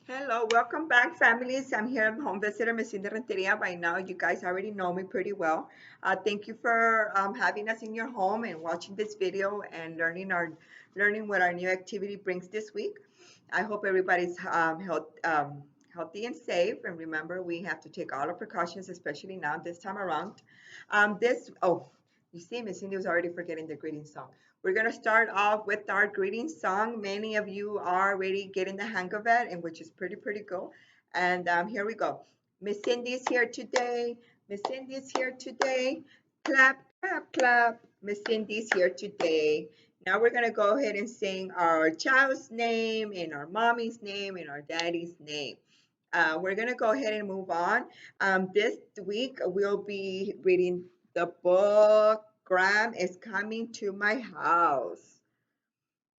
Hello, welcome back, families. I'm here at home visitor, Miss Cindy Renteria. By now, you guys already know me pretty well. Thank you for having us in your home and watching this video and learning what our new activity brings this week. I hope everybody's healthy and safe. And remember, we have to take all the precautions, especially now this time around. You see, Miss Cindy was already forgetting the greeting song. We're going to start off with our greeting song. Many of you are already getting the hang of it, and which is pretty cool. And here we go. Miss Cindy's here today. Miss Cindy's here today. Clap, clap, clap. Miss Cindy's here today. Now we're going to go ahead and sing our child's name and our mommy's name and our daddy's name. We're going to go ahead and move on. This week we'll be reading the book Graham is Coming to My House.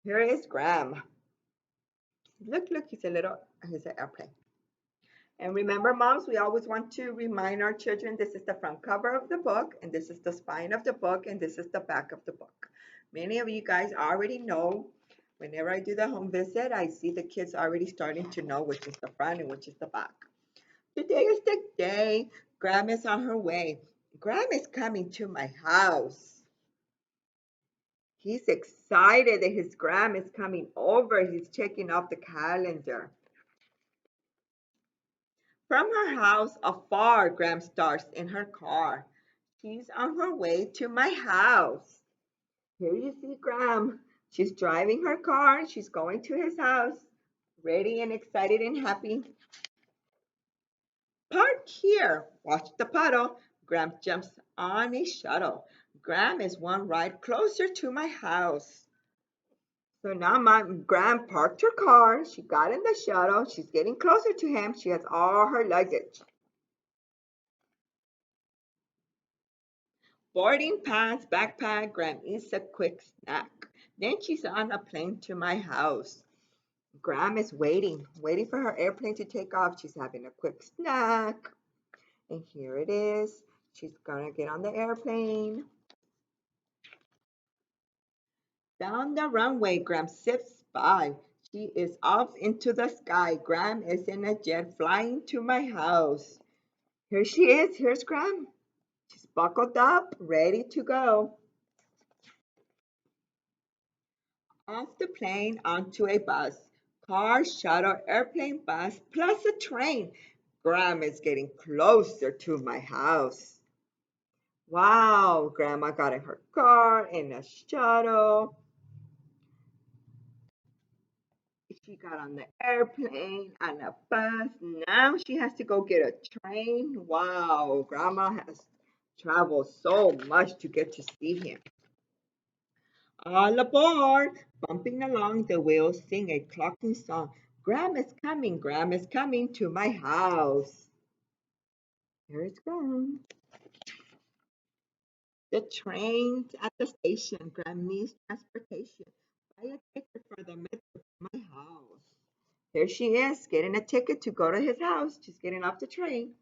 Here is Graham. Look, he's an airplane. And remember, moms, we always want to remind our children this is the front cover of the book, and this is the spine of the book, and this is the back of the book. Many of you guys already know. Whenever I do the home visit, I see the kids already starting to know which is the front and which is the back. Today is the day. Graham is on her way. Graham is coming to my house. He's excited that his Graham is coming over. He's checking off the calendar. From her house afar, Graham starts in her car. She's on her way to my house. Here you see Graham. She's driving her car. She's going to his house. Ready and excited and happy. Park here. Watch the puddle. Graham jumps on a shuttle. Graham is one ride closer to my house. So now my Graham parked her car. She got in the shuttle. She's getting closer to him. She has all her luggage. Boarding pass, backpack, Graham eats a quick snack. Then she's on a plane to my house. Graham is waiting for her airplane to take off. She's having a quick snack. And here it is. She's gonna get on the airplane. Down the runway, Graham zips by. She is off into the sky. Graham is in a jet flying to my house. Here she is. Here's Graham. She's buckled up, ready to go. Off the plane onto a bus. Car, shuttle, airplane, bus, plus a train. Graham is getting closer to my house. Wow, Grandma got in her car, in a shuttle. She got on the airplane, on a bus. Now she has to go get a train. Wow, Grandma has traveled so much to get to see him. All aboard! Bumping along, the wheels sing a clocking song. Graham is coming to my house. Here it's Graham. The train's at the station. Graham needs transportation. Buy a ticket for the metro to my house. Here she is, getting a ticket to go to his house. She's getting off the train.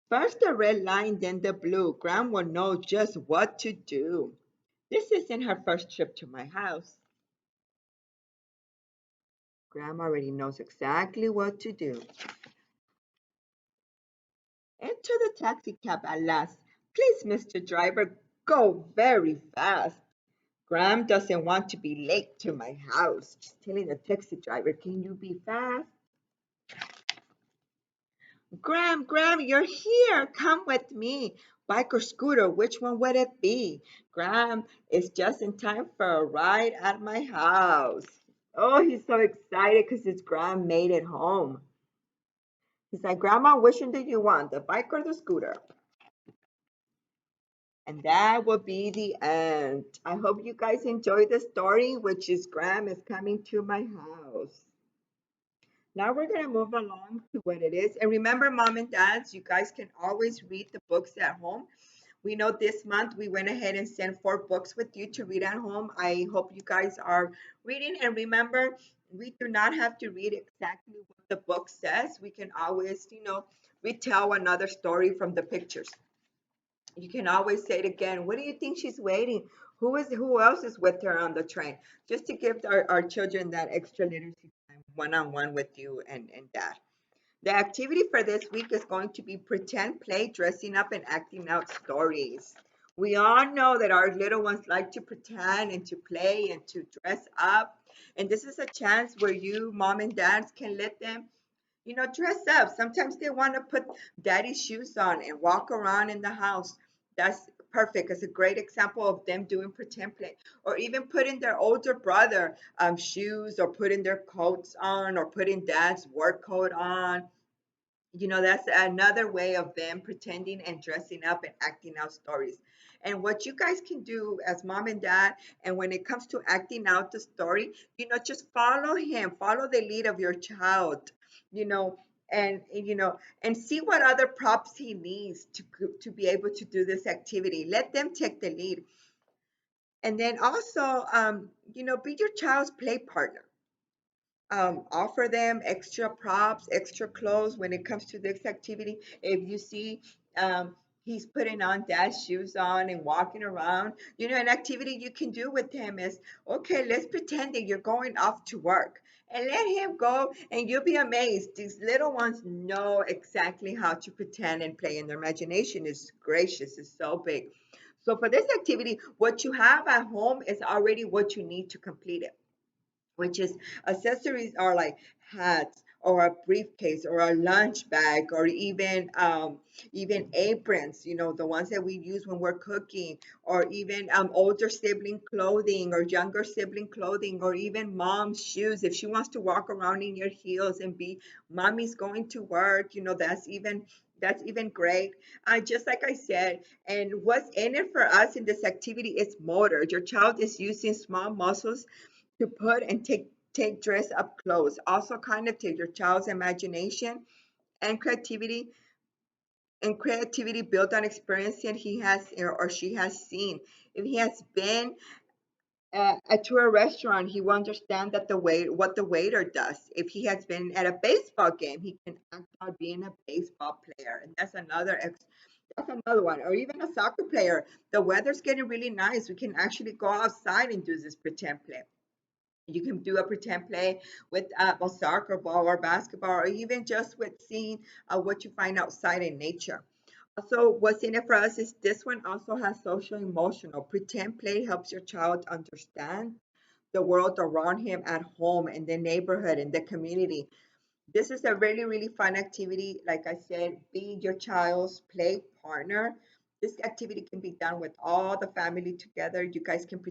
First the red line, then the blue. Graham will know just what to do. This isn't her first trip to my house. Graham already knows exactly what to do. Into the taxi cab at last. Please, Mr. Driver, go very fast. Graham doesn't want to be late to my house. Just telling the taxi driver, can you be fast? Graham, you're here. Come with me. Bike or scooter, which one would it be? Graham is just in time for a ride at my house. Oh, he's so excited because his Graham made it home. He's like, Grandma, which one do you want, the bike or the scooter? And that will be the end. I hope you guys enjoyed the story, which is Graham is coming to my house. Now we're going to move along to what it is. And remember, mom and dads, you guys can always read the books at home. We know this month we went ahead and sent 4 books with you to read at home. I hope you guys are reading. And remember, we do not have to read exactly what the book says. We can always, retell another story from the pictures. You can always say it again. What do you think she's waiting? Who else is with her on the train? Just to give our children that extra literacy time one-on-one with you and dad. The activity for this week is going to be pretend play, dressing up, and acting out stories. We all know that our little ones like to pretend and to play and to dress up. And this is a chance where you, mom and dads, can let them, dress up. Sometimes they want to put daddy's shoes on and walk around in the house. That's perfect. It's a great example of them doing pretend play. Or even putting their older brother shoes, or putting their coats on, or putting dad's work coat on. That's another way of them pretending and dressing up and acting out stories. And what you guys can do as mom and dad, and when it comes to acting out the story, just follow him, follow the lead of your child, you know, and see what other props he needs to be able to do this activity. Let them take the lead. And then also, be your child's play partner. Offer them extra props, extra clothes when it comes to this activity. If you see he's putting on dad's shoes on and walking around, an activity you can do with him is, okay, let's pretend that you're going off to work. And let him go, and you'll be amazed. These little ones know exactly how to pretend and play, and their imagination is gracious, is so big. So for this activity, what you have at home is already what you need to complete it, which is accessories are like hats or a briefcase or a lunch bag, or even aprons, the ones that we use when we're cooking, or even older sibling clothing or younger sibling clothing, or even mom's shoes if she wants to walk around in your heels and be mommy's going to work. That's even great. Just like I said, and what's in it for us in this activity is motor. Your child is using small muscles to put and take dress up clothes. Also kind of take your child's imagination and creativity built on experience that he has or she has seen. If he has been to a restaurant, he will understand that what the waiter does. If he has been at a baseball game, he can act out being a baseball player, and that's another one. Or even a soccer player. The weather's getting really nice. We can actually go outside and do this pretend play. You can do a pretend play with a soccer ball or basketball, or even just with seeing what you find outside in nature. Also, what's in it for us is this one also has social emotional. Pretend play helps your child understand the world around him at home, in the neighborhood, in the community. This is a really, really fun activity. Like I said, be your child's play partner. This activity can be done with all the family together. You guys can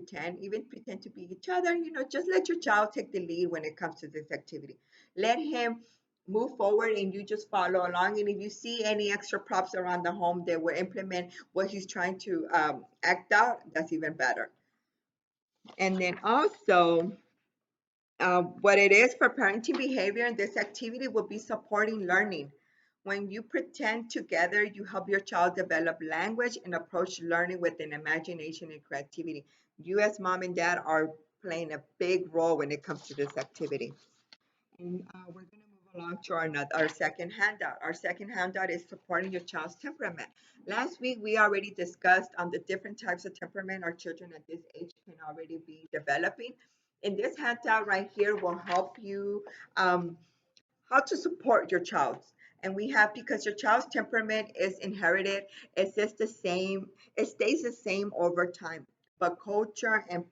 even pretend to be each other. Just let your child take the lead when it comes to this activity. Let him move forward and you just follow along. And if you see any extra props around the home that will implement what he's trying to act out, that's even better. And then also, what it is for parenting behavior in this activity will be supporting learning. When you pretend together, you help your child develop language and approach learning with an imagination and creativity. You, as mom and dad, are playing a big role when it comes to this activity. And we're going to move along to our second handout. Our second handout is supporting your child's temperament. Last week, we already discussed on the different types of temperament our children at this age can already be developing. In this handout right here will help you how to support your child. And we have, because your child's temperament is inherited, it stays the same over time. But culture and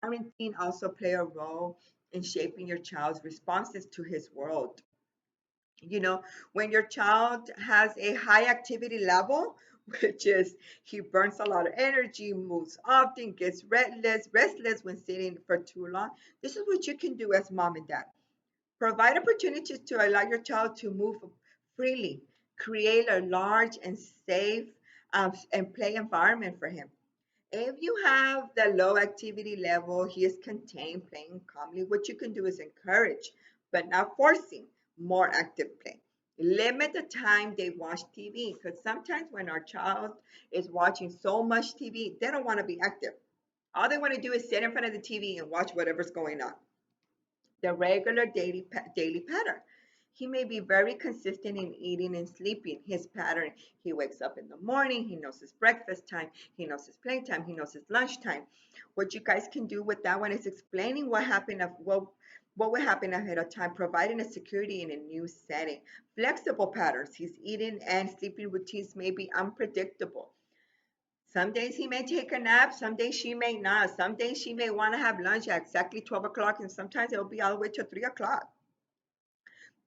parenting also play a role in shaping your child's responses to his world. You know, when your child has a high activity level, which is he burns a lot of energy, moves often, gets restless when sitting for too long, this is what you can do as mom and dad. Provide opportunities to allow your child to move freely. Create a large and safe and play environment for him. If you have the low activity level, he is contained, playing calmly. What you can do is encourage, but not forcing, more active play. Limit the time they watch TV, because sometimes when our child is watching so much TV, they don't want to be active. All they want to do is sit in front of the TV and watch whatever's going on. The regular daily pattern. He may be very consistent in eating and sleeping. His pattern, he wakes up in the morning, he knows his breakfast time, he knows his playtime, he knows his lunchtime. What you guys can do with that one is explaining what happened of what will happen ahead of time, providing a security in a new setting. Flexible patterns. His eating and sleeping routines may be unpredictable. Some days he may take a nap, some days she may not. Some days she may want to have lunch at exactly 12 o'clock, and sometimes it'll be all the way to 3 o'clock.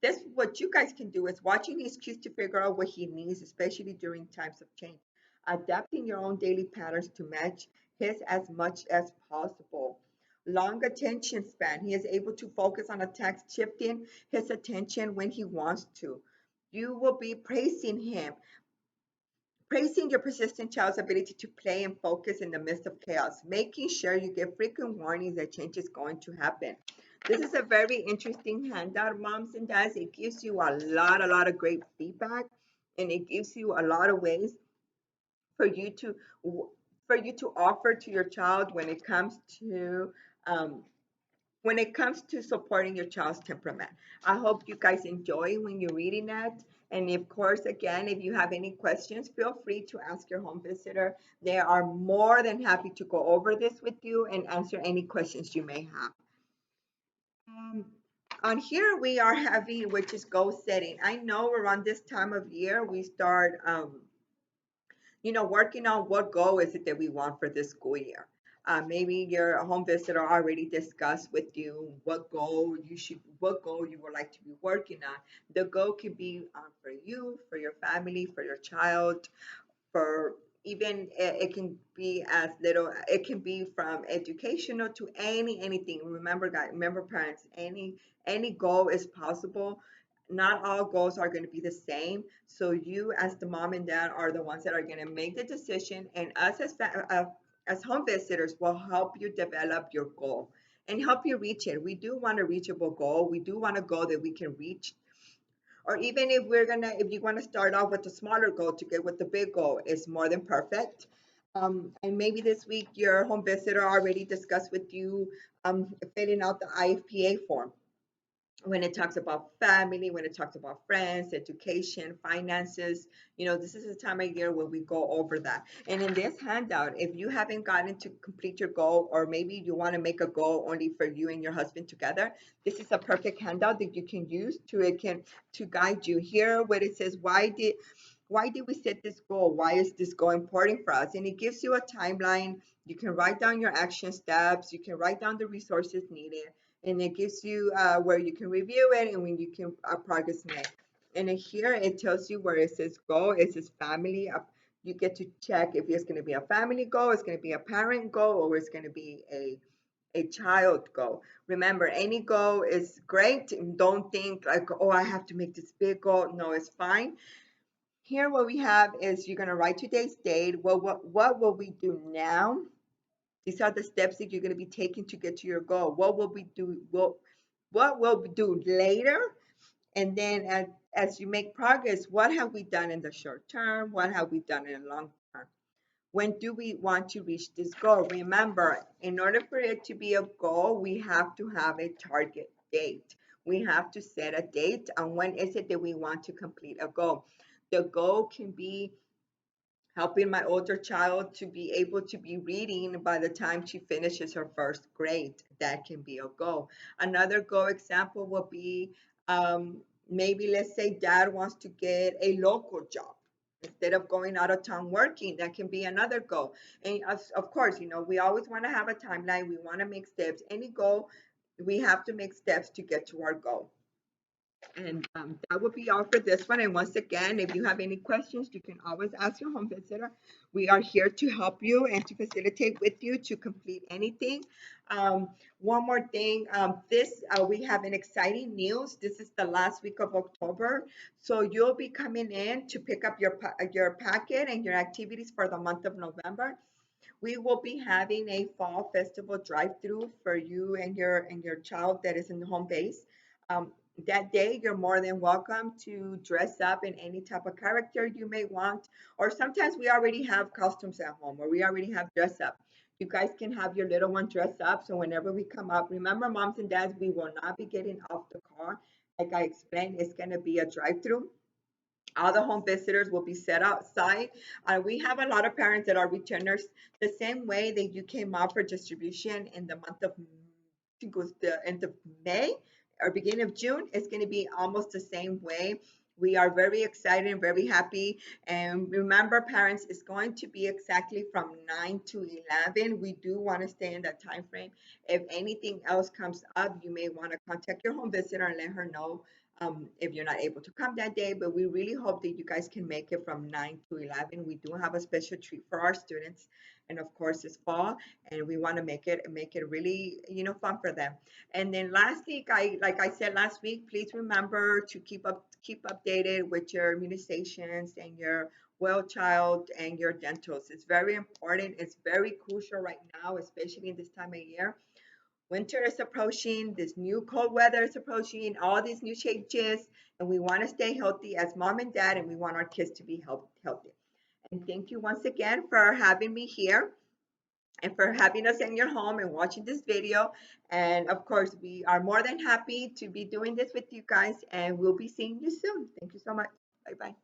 This what you guys can do is watching his cues to figure out what he needs, especially during times of change. Adapting your own daily patterns to match his as much as possible. Long attention span. He is able to focus on a task, shifting his attention when he wants to. You will be praising your persistent child's ability to play and focus in the midst of chaos, making sure you get frequent warnings that change is going to happen. This is a very interesting handout, moms and dads. It gives you a lot of great feedback, and it gives you a lot of ways for you to offer to your child um, when it comes to supporting your child's temperament. I hope you guys enjoy when you're reading that. And of course, again, if you have any questions, feel free to ask your home visitor. They are more than happy to go over this with you and answer any questions you may have. Um, on here, we are having, which is goal setting. I know around this time of year, we start working on what goal is it that we want for this school year. Maybe your home visitor already discussed with you what goal you would like to be working on. The goal could be for you, for your family, for your child, for even it can be as little it can be from educational to anything. Remember guys, remember parents, any goal is possible. Not all goals are going to be the same, so you as the mom and dad are the ones that are going to make the decision, and us as home visitors will help you develop your goal and help you reach it. We do want a reachable goal. We do want a goal that we can reach, or even if you want to start off with a smaller goal to get with the big goal, is more than perfect. And maybe this week your home visitor already discussed with you filling out the IFPA form when it talks about family, when it talks about friends, education, finances. This is the time of year where we go over that. And in this handout, if you haven't gotten to complete your goal, or maybe you want to make a goal only for you and your husband together, this is a perfect handout that you can use to guide you. Here where it says why did we set this goal? Why is this goal important for us? And it gives you a timeline. You can write down your action steps. You can write down the resources needed, and it gives you where you can review it and when you can progress made. And then here it tells you where it says goal. It says family. You get to check if it's going to be a family goal, it's going to be a parent goal, or it's going to be a child goal. Remember, any goal is great. And don't think like, oh, I have to make this big goal. No, it's fine. Here, what we have is you're going to write today's date. Well, what will we do now? These are the steps that you're going to be taking to get to your goal. What will we do? What will we do later? And then as you make progress, what have we done in the short term? What have we done in the long term? When do we want to reach this goal? Remember, in order for it to be a goal, we have to have a target date. We have to set a date on when is it that we want to complete a goal. The goal can be helping my older child to be able to be reading by the time she finishes her first grade. That can be a goal. Another goal example will be maybe let's say dad wants to get a local job instead of going out of town working. That can be another goal. And of course, we always want to have a timeline. We want to make steps. Any goal, we have to make steps to get to our goal. And that would be all for this one. And once again, if you have any questions, you can always ask your home visitor. We are here to help you and to facilitate with you to complete anything. One more thing, we have an exciting news. This is the last week of October, so you'll be coming in to pick up your packet and your activities for the month of November. We will be having a fall festival drive-through for you and your child that is in the home base. Um, that day, you're more than welcome to dress up in any type of character you may want, or sometimes we already have costumes at home, or we already have dress up. You guys can have your little one dress up, so whenever we come up, remember, moms and dads, we will not be getting off the car Like I explained, it's going to be a drive-through. All the home visitors will be set outside. We have a lot of parents that are returners. The same way that you came out for distribution in the month of, I think it was the end of May or beginning of June, it's going to be almost the same way. We are very excited and very happy. And remember, parents, it's going to be exactly from 9 to 11. We do want to stay in that time frame. If anything else comes up, you may want to contact your home visitor and let her know if you're not able to come that day. But we really hope that you guys can make it from 9 to 11. We do have a special treat for our students. And of course, it's fall, and we want to make it really, fun for them. And then lastly, like I said last week, please remember to keep updated with your immunizations and your well child and your dentals. It's very important. It's very crucial right now, especially in this time of year. Winter is approaching, this new cold weather is approaching, all these new changes, and we want to stay healthy as mom and dad, and we want our kids to be healthy. And thank you once again for having me here and for having us in your home and watching this video. And of course, we are more than happy to be doing this with you guys, and we'll be seeing you soon. Thank you so much. Bye bye.